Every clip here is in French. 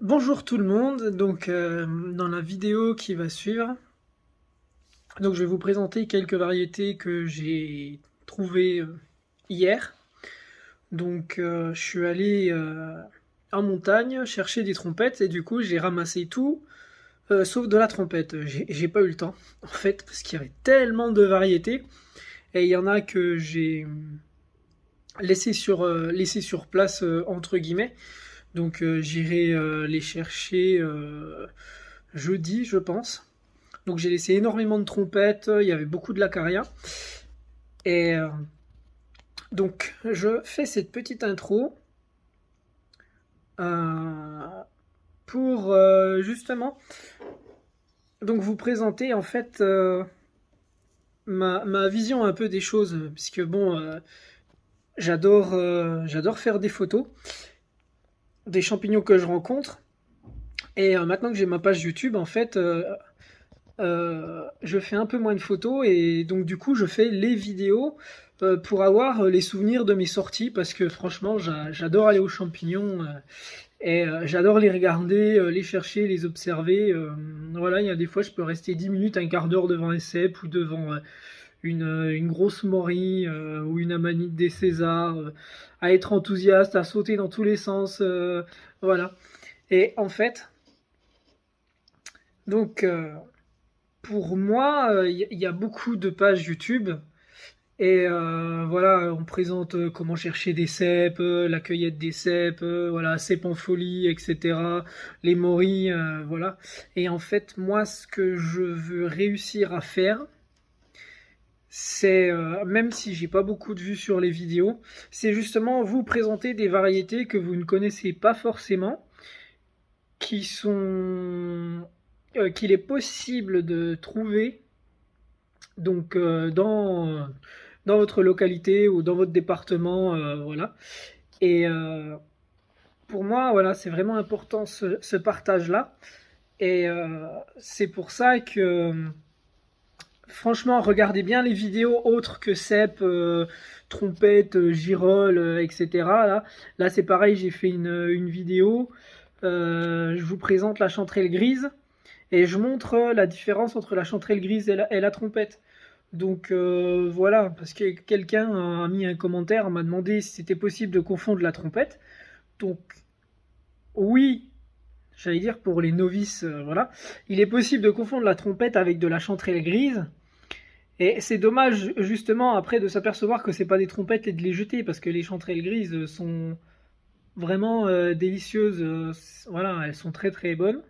Bonjour tout le monde, donc dans la vidéo qui va suivre, donc je vais vous présenter quelques variétés que j'ai trouvées hier. Donc je suis allé en montagne chercher des trompettes et du coup j'ai ramassé tout sauf de la trompette. J'ai pas eu le temps en fait parce qu'il y avait tellement de variétés et il y en a que j'ai laissé sur place entre guillemets. Donc j'irai les chercher jeudi je pense. Donc j'ai laissé énormément de trompettes, il y avait beaucoup de l'acaria. Et donc je fais cette petite intro euh, pour justement donc vous présenter en fait ma vision un peu des choses, puisque bon, j'adore faire des photos des champignons que je rencontre. Et maintenant que j'ai ma page YouTube, en fait, je fais un peu moins de photos et donc du coup je fais les vidéos pour avoir les souvenirs de mes sorties parce que franchement j'adore aller aux champignons et j'adore les regarder, les chercher, les observer. Voilà, il y a des fois je peux rester 10 minutes, un quart d'heure devant un cep ou devant une grosse morie ou une amanite des Césars, à être enthousiaste, à sauter dans tous les sens. Voilà. Et en fait, donc pour moi, il y a beaucoup de pages YouTube. Et voilà, on présente comment chercher des cèpes, la cueillette des cèpes, voilà, cèpes en folie, etc. Les morilles, voilà. Et en fait, moi, ce que je veux réussir à faire, c'est, même si j'ai pas beaucoup de vues sur les vidéos, c'est justement vous présenter des variétés que vous ne connaissez pas forcément, qui sont, qu'il est possible de trouver donc dans votre localité ou dans votre département, voilà. Et pour moi, voilà, c'est vraiment important ce partage-là. Et c'est pour ça que, franchement, regardez bien les vidéos autres que cèpe, trompette, girole, etc. Là c'est pareil, j'ai fait une vidéo. Je vous présente la chanterelle grise et je montre la différence entre la chanterelle grise et la trompette. Donc voilà, parce que quelqu'un a mis un commentaire, m'a demandé si c'était possible de confondre la trompette. Donc oui, j'allais dire pour les novices, voilà, il est possible de confondre la trompette avec de la chanterelle grise. Et c'est dommage justement après de s'apercevoir que c'est pas des trompettes et de les jeter parce que les chanterelles grises sont vraiment délicieuses. Voilà, elles sont très très bonnes.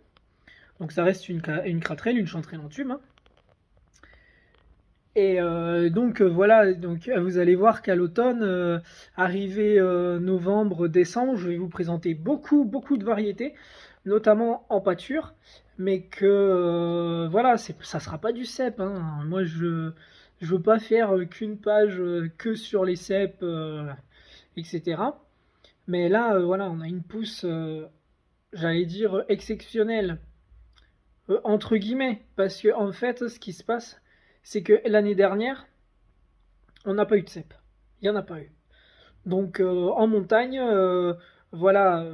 Donc ça reste une craterelle, une chanterelle en tube, hein. Et donc voilà, donc vous allez voir qu'à l'automne, arrivé novembre, décembre, je vais vous présenter beaucoup de variétés, notamment en pâture, mais que voilà, ça sera pas du cèpe, hein. Moi, je veux pas faire qu'une page que sur les cèpes, etc. Mais là, voilà, on a une pousse, j'allais dire exceptionnelle, entre guillemets, parce que en fait, ce qui se passe, c'est que l'année dernière, on n'a pas eu de cèpe. Il n'y en a pas eu. Donc en montagne, voilà,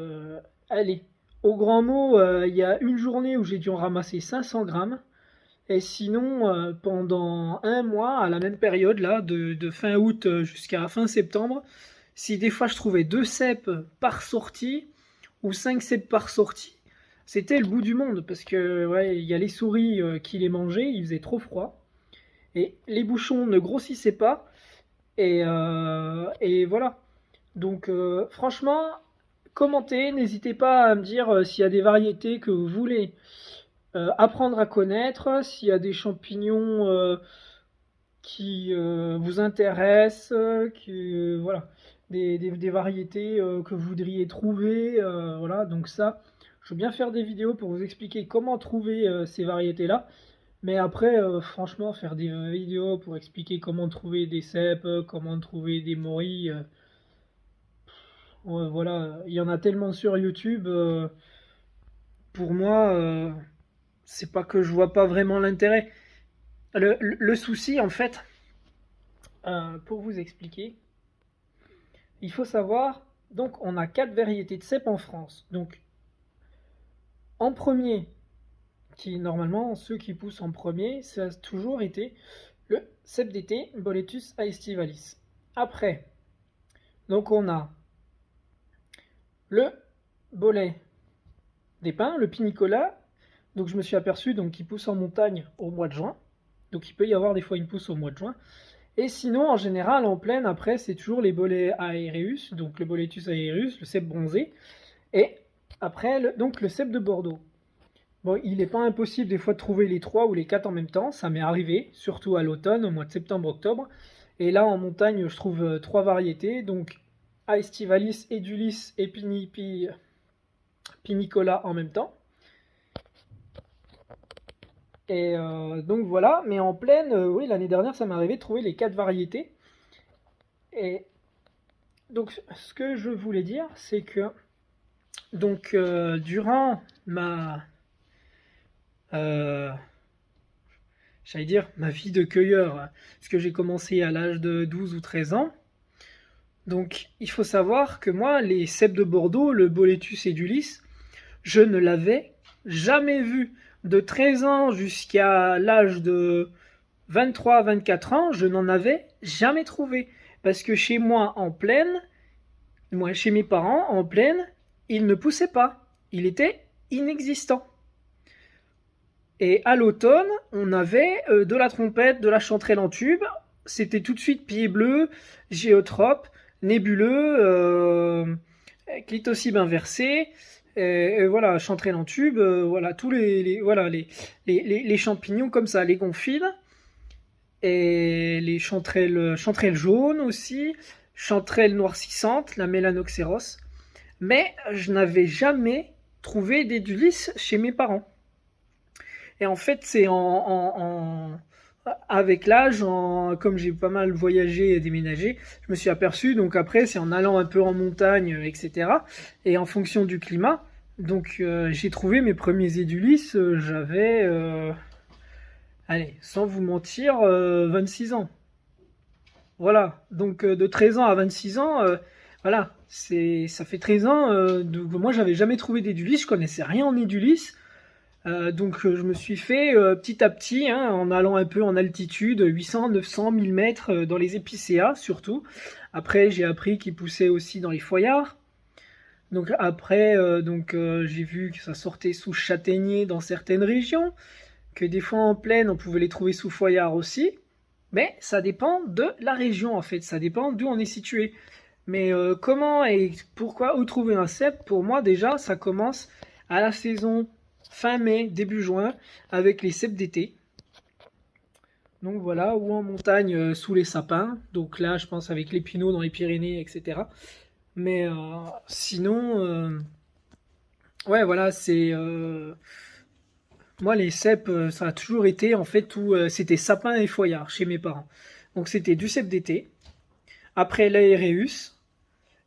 allez, au grand mot, il y a une journée où j'ai dû en ramasser 500 grammes. Et sinon, pendant un mois, à la même période, là, de fin août jusqu'à fin septembre, si des fois je trouvais 2 cèpes par sortie, ou 5 cèpes par sortie, c'était le bout du monde, parce que ouais, il y a les souris qui les mangeaient, il faisait trop froid, et les bouchons ne grossissaient pas, et voilà. Donc franchement, commentez, n'hésitez pas à me dire s'il y a des variétés que vous voulez apprendre à connaître, s'il y a des champignons qui vous intéressent, voilà, des variétés que vous voudriez trouver, voilà. Donc ça, je veux bien faire des vidéos pour vous expliquer comment trouver ces variétés-là. Mais après, franchement, faire des vidéos pour expliquer comment trouver des cèpes, comment trouver des morilles, ouais, voilà, il y en a tellement sur YouTube. Pour moi, c'est pas que je vois pas vraiment l'intérêt. Le souci, en fait, pour vous expliquer, il faut savoir, donc on a 4 variétés de cèpes en France. Donc en premier, qui normalement, ceux qui poussent en premier, ça a toujours été le cèpe d'été, Boletus aestivalis. Après, donc on a le bolet des pins, le pinicola. Donc je me suis aperçu qu'il pousse en montagne au mois de juin. Donc il peut y avoir des fois une pousse au mois de juin. Et sinon, en général, en plaine, après, c'est toujours les bolets aereus, donc le Boletus aereus, le cèpe bronzé. Et après, donc le cèpe de Bordeaux. Bon, il n'est pas impossible des fois de trouver les 3 ou les 4 en même temps. Ça m'est arrivé, surtout à l'automne, au mois de septembre-octobre. Et là, en montagne, je trouve 3 variétés. Donc, Aestivalis, Edulis et Pinicola en même temps. Et donc voilà, mais en plaine, oui, l'année dernière, ça m'est arrivé de trouver les 4 variétés. Et donc, ce que je voulais dire, c'est que donc durant ma j'allais dire ma vie de cueilleur, parce que j'ai commencé à l'âge de 12 ou 13 ans. Donc, il faut savoir que moi, les cèpes de Bordeaux, le Boletus edulis, je ne l'avais jamais vu. De 13 ans jusqu'à l'âge de 23-24 ans, je n'en avais jamais trouvé. Parce que chez moi, en plaine, chez mes parents, en plaine, il ne poussait pas. Il était inexistant. Et à l'automne, on avait de la trompette, de la chanterelle en tube. C'était tout de suite pied bleu, géotrope, nébuleux, clitocybe inversé. Et voilà, chanterelle en tube, voilà, tous les champignons comme ça, les gonfiles, et les chanterelles jaunes aussi, chanterelles noircissantes, la mélanoxéros. Mais je n'avais jamais trouvé d'édulis chez mes parents. Et en fait, c'est avec l'âge, comme j'ai pas mal voyagé et déménagé, je me suis aperçu, donc après, c'est en allant un peu en montagne, etc. Et en fonction du climat, donc j'ai trouvé mes premiers édulis, j'avais, allez, sans vous mentir, 26 ans. Voilà, donc de 13 ans à 26 ans, voilà, ça fait 13 ans, donc moi j'avais jamais trouvé d'édulis, je connaissais rien en édulis. Donc je me suis fait petit à petit, en allant un peu en altitude, 800, 900, 1000 mètres dans les épicéas surtout. Après j'ai appris qu'ils poussaient aussi dans les feuillards. Donc après j'ai vu que ça sortait sous châtaignier dans certaines régions, que des fois en plaine on pouvait les trouver sous feuillard aussi. Mais ça dépend de la région en fait, ça dépend d'où on est situé. Mais comment et pourquoi, où trouver un cèpe? Pour moi déjà ça commence à la saison fin mai, début juin, avec les cèpes d'été. Donc voilà, ou en montagne sous les sapins. Donc là, je pense avec les pinots dans les Pyrénées, etc. Mais sinon, ouais, voilà, c'est moi les cèpes, ça a toujours été en fait tout, c'était sapin et feuillard chez mes parents. Donc c'était du cèpe d'été. Après l'aéreus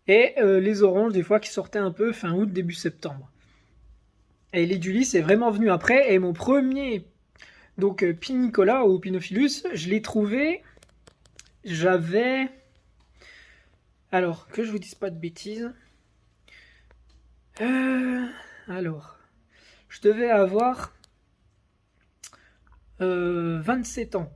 et les oranges des fois qui sortaient un peu fin août, début septembre. Et l'édulis est vraiment venu après. Et mon premier pinicola ou pinophilus, je l'ai trouvé. J'avais. Alors, que je vous dise pas de bêtises. Alors, je devais avoir 27 ans.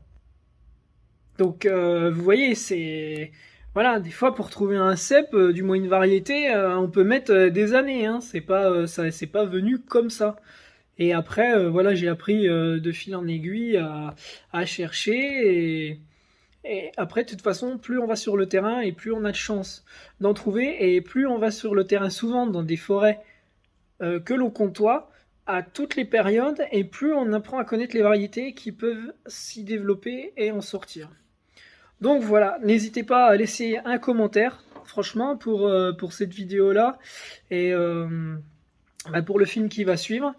Donc, vous voyez, c'est. Voilà, des fois pour trouver un cèpe, du moins une variété, on peut mettre des années. C'est pas, c'est pas venu comme ça. Et après, voilà, j'ai appris de fil en aiguille à chercher. Et après, de toute façon, plus on va sur le terrain et plus on a de chance d'en trouver. Et plus on va sur le terrain souvent dans des forêts que l'on côtoie à toutes les périodes. Et plus on apprend à connaître les variétés qui peuvent s'y développer et en sortir. Donc voilà, n'hésitez pas à laisser un commentaire, franchement, pour cette vidéo-là. Et pour le film qui va suivre.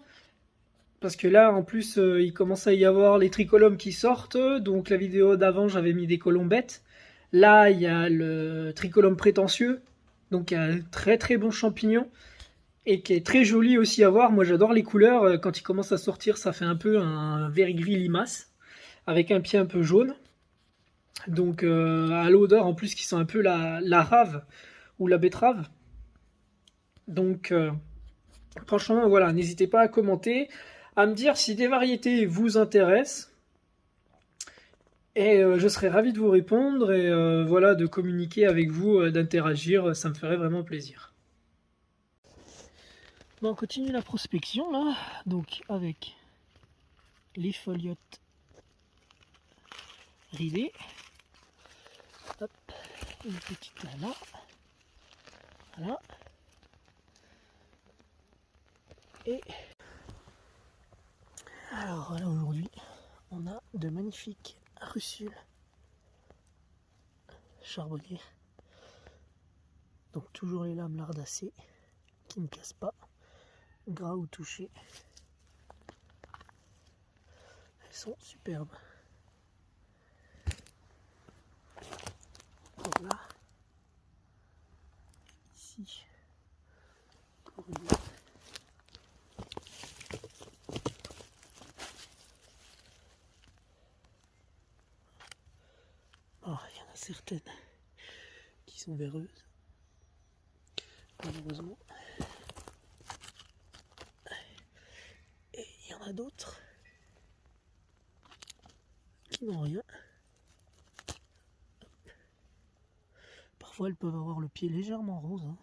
Parce que là, en plus, il commence à y avoir les tricolomes qui sortent. Donc la vidéo d'avant, j'avais mis des colombettes. Là, il y a le tricolome prétentieux. Donc un très très bon champignon. Et qui est très joli aussi à voir. Moi, j'adore les couleurs. Quand il commence à sortir, ça fait un peu un vert gris limace. Avec un pied un peu jaune. Donc à l'odeur, en plus, qui sent un peu la rave ou la betterave. Donc Franchement, voilà, n'hésitez pas à commenter, à me dire si des variétés vous intéressent. Et je serais ravi de vous répondre et voilà, de communiquer avec vous, d'interagir, ça me ferait vraiment plaisir. Bon, on continue la prospection là, donc avec les foliotes ridées. Hop, une petite là, voilà. Et alors là aujourd'hui, on a de magnifiques russules charbonnières. Donc toujours les lames lardacées qui ne cassent pas, gras ou touchées. Elles sont superbes. Voilà. Ici, encore une autre. Oh, il y en a certaines qui sont véreuses, malheureusement. Et il y en a d'autres qui n'ont rien. Parfois elles peuvent avoir le pied légèrement rose, hein.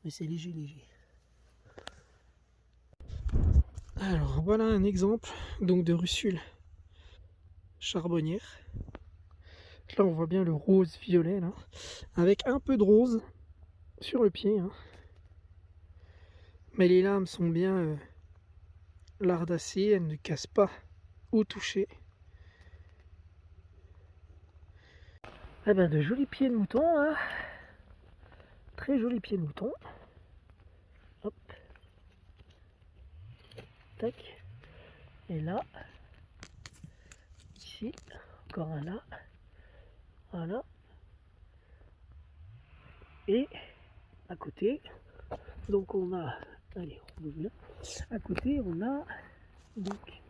Mais c'est léger, léger. Alors voilà un exemple donc de russule charbonnière. Là on voit bien le rose violet là, avec un peu de rose sur le pied, hein. Mais les lames sont bien lardacées, elles ne cassent pas au toucher. Eh ben de jolis pieds de mouton, hein. Très jolis pieds de mouton. Hop. Tac. Et là, ici, encore un là. Voilà. Et à côté, donc on a, allez, on ouvre là. À côté, on a donc,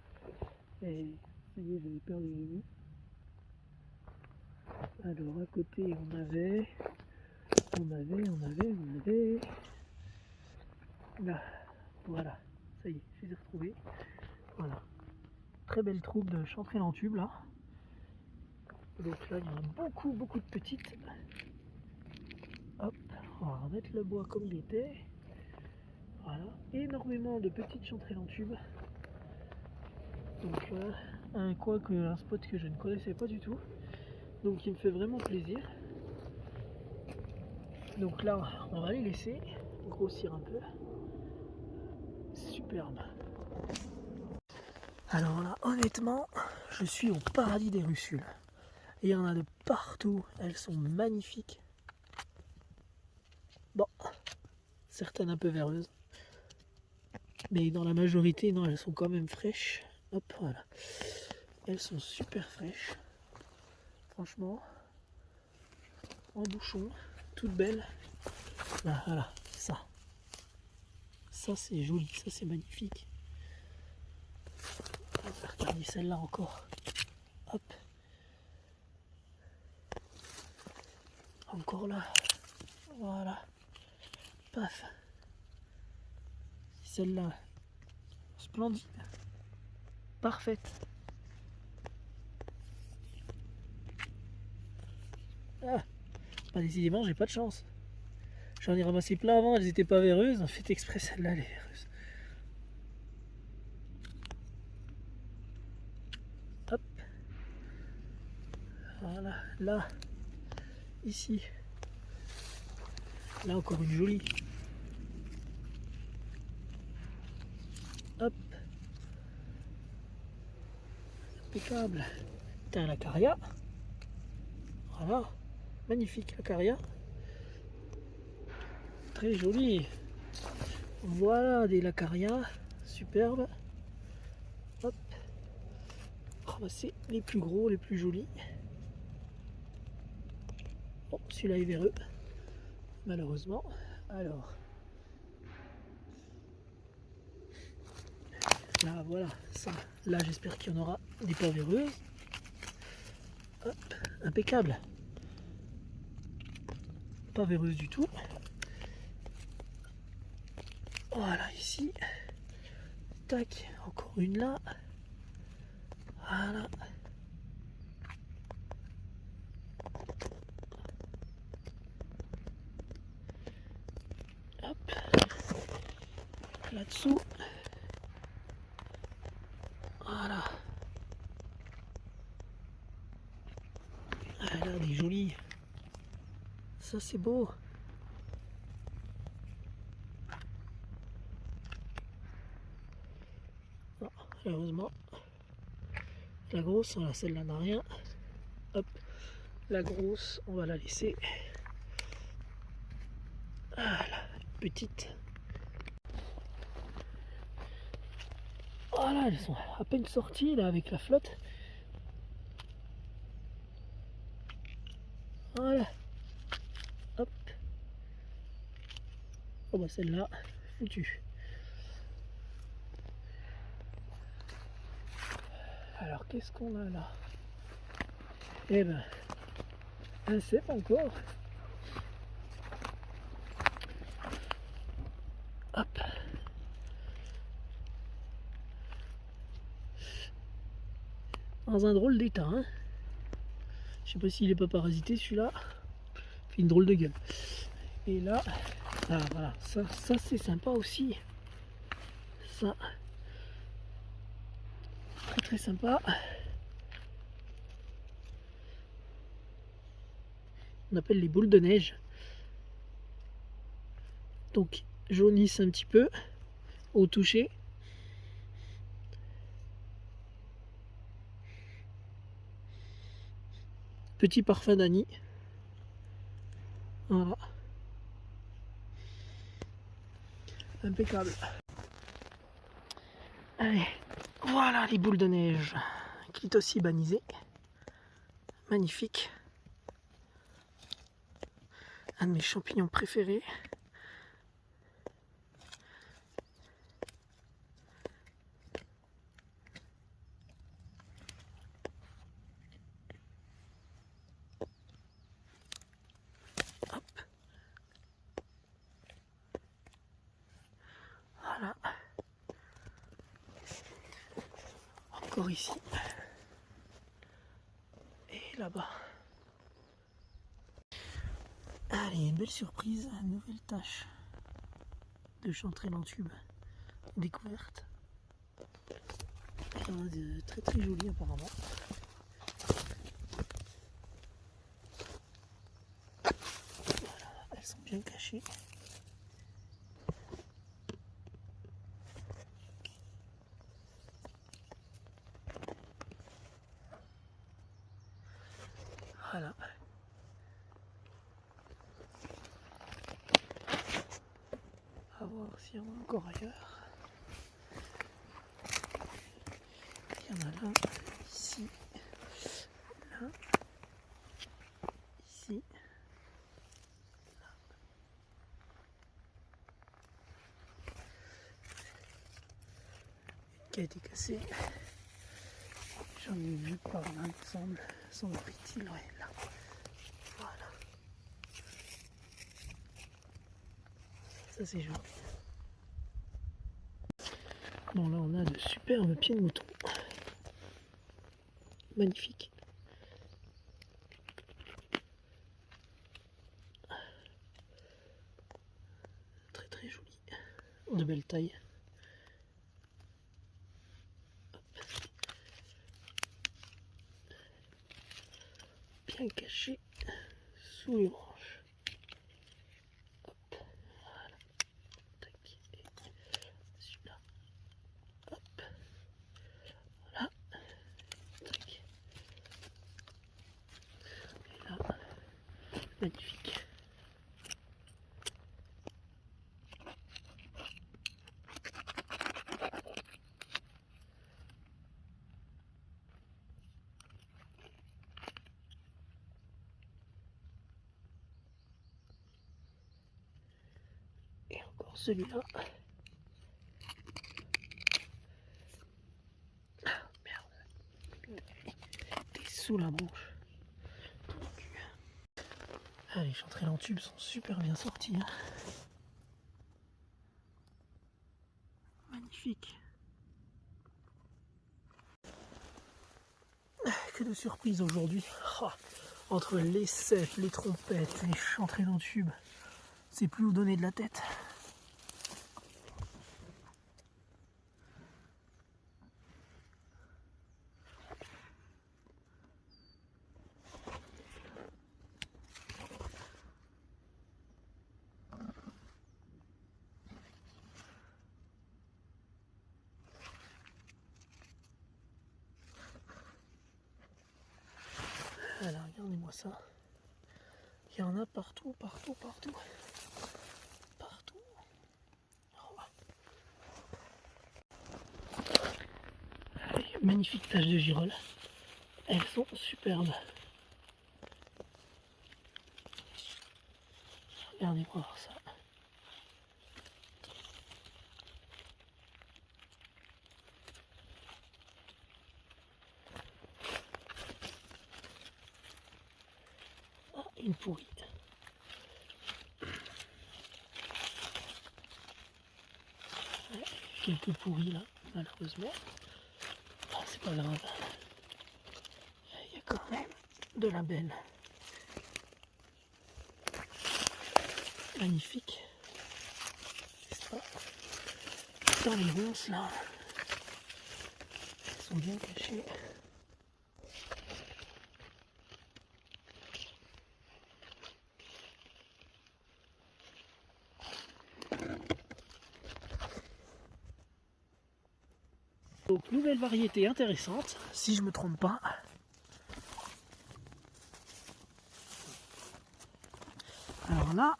et ça y est, j'avais perdu les mots. Alors à côté, on avait, là, voilà, ça y est, je les ai retrouvés. Voilà, très belle troupe de chanterelles en tube là. Donc là, il y en a beaucoup, beaucoup de petites. Hop, on va remettre le bois comme il était. Voilà, énormément de petites chanterelles en tube. Donc là, un spot que je ne connaissais pas du tout. Donc il me fait vraiment plaisir. Donc là, on va les laisser grossir un peu. Superbe. Alors là, honnêtement, je suis au paradis des russules. Il y en a de partout, elles sont magnifiques. Bon, certaines un peu verneuses. Mais dans la majorité, non, elles sont quand même fraîches. Hop, voilà. Elles sont super fraîches. Franchement, en bouchon, toutes belles. Là, voilà, ça. Ça, c'est joli, ça, c'est magnifique. Regardez celle-là encore. Hop. Encore là. Voilà. Paf. Celle-là, splendide. Parfaite. Ah, bah décidément, j'ai pas de chance. J'en ai ramassé plein avant, elles étaient pas véreuses. En fait, exprès, celle-là, elle est véreuse. Hop. Voilà, là, ici. Là, encore une jolie. Hop. Impeccable. T'as la caria. Voilà. Magnifique, la caria. Très jolie. Voilà des lacarias. Superbes. Hop. Ramasser les plus gros, les plus jolis. Bon, celui-là est véreux. Malheureusement. Alors. Là, voilà. Ça. Là, j'espère qu'il y en aura des pas véreuses. Hop. Impeccable. Pas véreuse du tout. Voilà, ici. Tac, encore une là. Voilà. Hop. Là-dessous. Voilà. Ah là, des jolis. Ça, c'est beau. Non, heureusement. La grosse, voilà, celle-là n'a rien. Hop. La grosse, on va la laisser. Voilà, petite. Voilà, elles sont à peine sorties là avec la flotte. Voilà. Hop. Oh bah celle-là, foutue. Alors qu'est-ce qu'on a là? Eh ben, un cep encore. Hop. Dans un drôle d'état, hein. Je sais pas s'il est pas parasité celui-là. Il fait une drôle de gueule. Et là, ah, voilà, ça c'est sympa aussi. Ça, très très sympa. On appelle les boules de neige. Donc jaunissent un petit peu au toucher. Petit parfum d'anis. Voilà. Impeccable. Allez, voilà les boules de neige. Clitosibaninées. Magnifique. Un de mes champignons préférés. Hop. Voilà. Encore ici. Et là-bas. Allez, une belle surprise, une nouvelle tâche de chanterelle en tube découverte. Il y en a de très très jolies apparemment. Voilà, elles sont bien cachées. Voilà. À voir s'il y en a encore ailleurs. Il y en a là, ici, là, ici, là. Une qui a été cassée. J'en ai vu par là, il me semble. Semble-t-il, ouais, là. Voilà. Ça c'est joli. Bon là on a de superbes pieds de mouton. Magnifique. Très très joli. De belle taille. Bien caché sous les branches. Hop. Voilà. Tac. Et celui-là. Hop. Voilà. Tac. Et là. Magnifique. Et encore celui-là. Ah, merde. T'es sous la branche. Ah, les chanterelles en tube sont super bien sorties. Hein. magnifique. Que de surprises aujourd'hui. Oh, entre les cèpes, les trompettes, les chanterelles en tube, c'est plus où donner de la tête. Alors regardez-moi ça. Il y en a partout, partout, partout. Partout. Oh. Allez, magnifique tache de girolles. Elles sont superbes. Regardez-moi voir ça. Ah, une pourrie. Ouais, quelques pourris là, malheureusement. Ah, c'est pas grave. Il y a quand même de la belle. Magnifique. C'est pas. Dans les ronces là. Elles sont bien cachées. Donc nouvelle variété intéressante, si je me trompe pas. Alors là,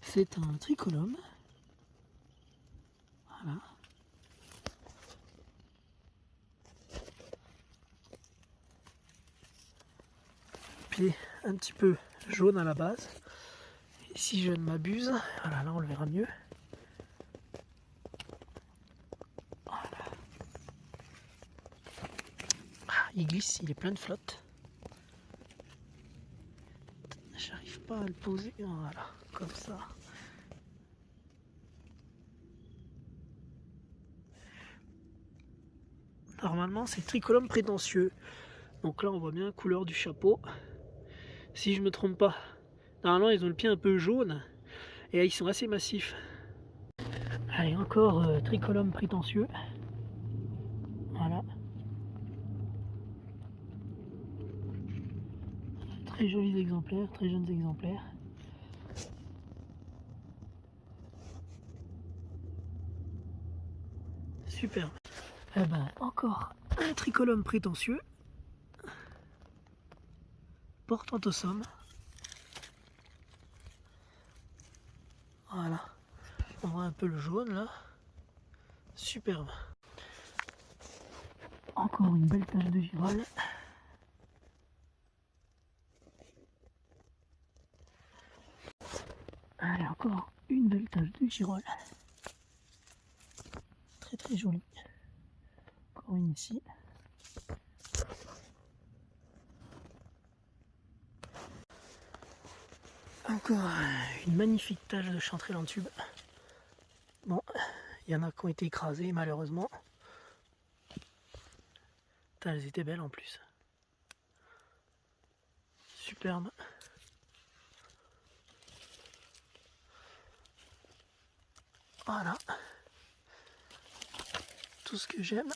c'est un tricolome. Voilà. Pied un petit peu jaune à la base. Et si je ne m'abuse, voilà, là on le verra mieux. Voilà. Ah, il glisse, il est plein de flotte. J'arrive pas à le poser. Voilà, comme ça. Normalement c'est tricolome prétentieux. Donc là on voit bien la couleur du chapeau. Si je me trompe pas. Normalement ils ont le pied un peu jaune. Et là, ils sont assez massifs. Allez, encore tricolome prétentieux. Voilà. Très jolis exemplaires, très jeunes exemplaires. Superbe. Eh ben, encore un tricolome prétentieux. Portant au somme. Voilà. On voit un peu le jaune là. Superbe. Encore une belle tache de girole. Allez, encore une belle tache de girole. Très très jolie. Encore une ici. Encore une magnifique tache de chanterelle en tube. Bon, il y en a qui ont été écrasées malheureusement. Putain, elles étaient belles en plus. Superbe. Voilà. Tout ce que j'aime.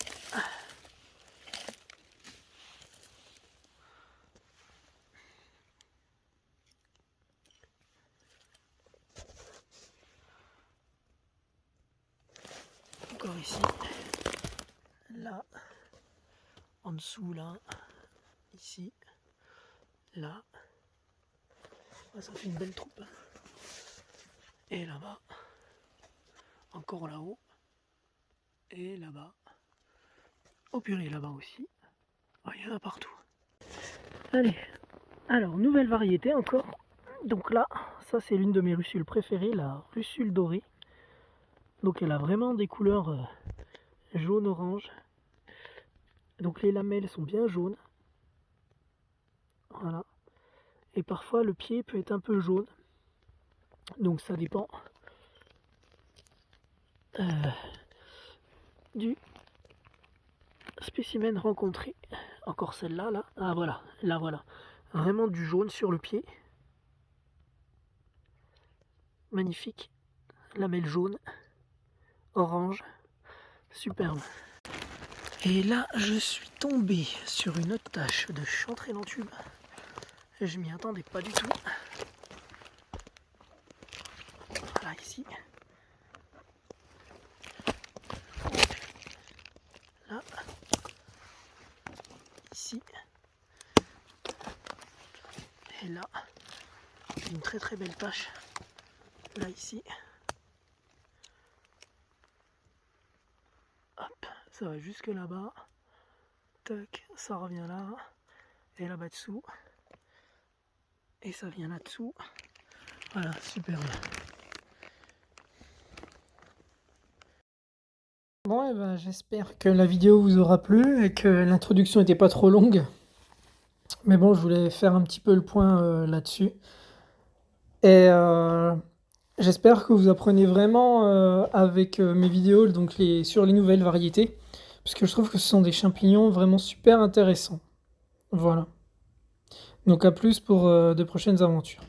Encore ici. Là. En dessous là. Ici. Là. Ah, ça fait une belle troupe. Et là-bas. Encore là-haut. Et là-bas. Oh purée, là-bas aussi. Oh, il y en a partout. Allez. Alors, nouvelle variété encore. Donc là, ça c'est l'une de mes russules préférées, la russule dorée. Donc elle a vraiment des couleurs jaune-orange. Donc les lamelles sont bien jaunes. Voilà. Et parfois le pied peut être un peu jaune. Donc ça dépend du spécimen rencontré. Encore celle-là, là. Ah voilà, là voilà. Vraiment du jaune sur le pied. Magnifique. Lamelle jaune, orange, superbe. Et là, je suis tombé sur une autre tache de chanterelle en tube. Je m'y attendais pas du tout. Voilà, ici. Là. Ici. Et là. Une très très belle tache. Là, ici. Hop, ça va jusque là-bas. Tac, ça revient là. Et là-bas dessous. Et ça vient là-dessous. Voilà, superbe. Bon, et ben, j'espère que la vidéo vous aura plu et que l'introduction n'était pas trop longue. Mais bon, je voulais faire un petit peu le point là-dessus. Et j'espère que vous apprenez vraiment avec mes vidéos donc sur les nouvelles variétés. Parce que je trouve que ce sont des champignons vraiment super intéressants. Voilà. Donc à plus pour de prochaines aventures.